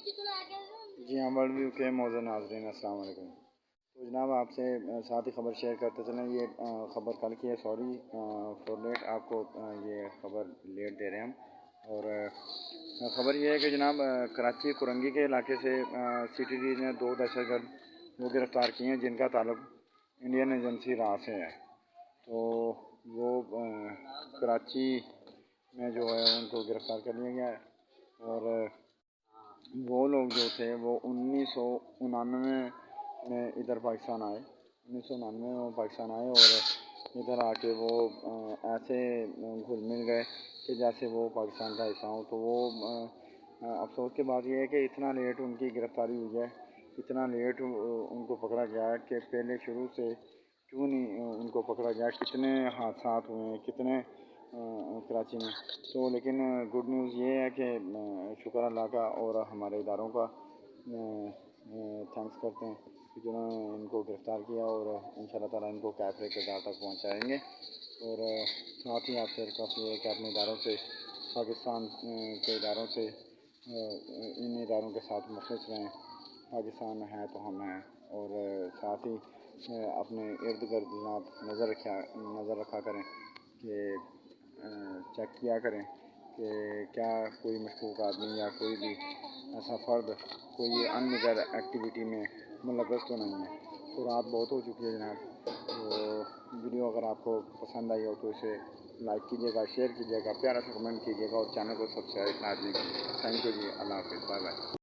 جی ہاں، world view کے موزوں ناظرین السلام علیکم۔ تو جناب آپ سے ساتھ ہی خبر شیئر کرتے چلیں، یہ خبر کل کی ہے، سوری فور لیٹ، آپ کو یہ خبر لیٹ دے رہے ہیں ہم۔ اور خبر یہ ہے کہ جناب کراچی کرنگی کے علاقے سے سی ٹی ڈی نے 2 دہشت گرد وہ گرفتار کیے ہیں جن کا تعلق انڈین ایجنسی را سے ہے۔ تو وہ کراچی میں جو ہے ان کو گرفتار کر لیا گیا ہے، اور وہ لوگ جو تھے وہ 1999 میں ادھر پاکستان آئے، 1999 میں وہ پاکستان آئے، اور ادھر آ کے وہ ایسے گھل مل گئے کہ جیسے وہ پاکستان کا حصہ ہوں۔ تو وہ افسوس کی بات یہ ہے کہ اتنا لیٹ ان کی گرفتاری ہوئی ہے، اتنا لیٹ ان کو پکڑا گیا ہے کہ پہلے شروع سے کیوں نہیں ان کو پکڑا گیا، کتنے حادثات ہوئے ہیں، کتنے کراچی میں۔ تو لیکن گڈ نیوز یہ ہے کہ شکر اللہ کا اور ہمارے اداروں کا تھینکس کرتے ہیں کہ جنہوں نے ان کو گرفتار کیا، اور ان شاء اللہ تعالیٰ ان کو کیفرے کے دار تک پہنچائیں گے۔ اور ساتھ ہی آپ سے ریکویسٹ یہ ہے کہ اپنے اداروں سے، پاکستان کے اداروں سے، ان اداروں کے ساتھ مخلص رہیں۔ پاکستان میں ہے تو ہم ہیں، اور ساتھ ہی اپنے ارد گرد جناب نظر رکھا کریں کہ چیک کیا کریں کہ کیا کوئی مشکوک آدمی یا کوئی بھی ایسا فرد کوئی ان لیگل ایکٹیویٹی میں ملوث تو نہیں ہے۔ تو رات بہت ہو چکی ہے جناب، تو ویڈیو اگر آپ کو پسند آئی ہو تو اسے لائک کیجیے گا، شیئر کیجیے گا، پیارا سا کمنٹ کیجیے گا، اور چینل کو سبسکرائب لازمی۔ تھینک یو جی، اللہ حافظ، بائے بائے۔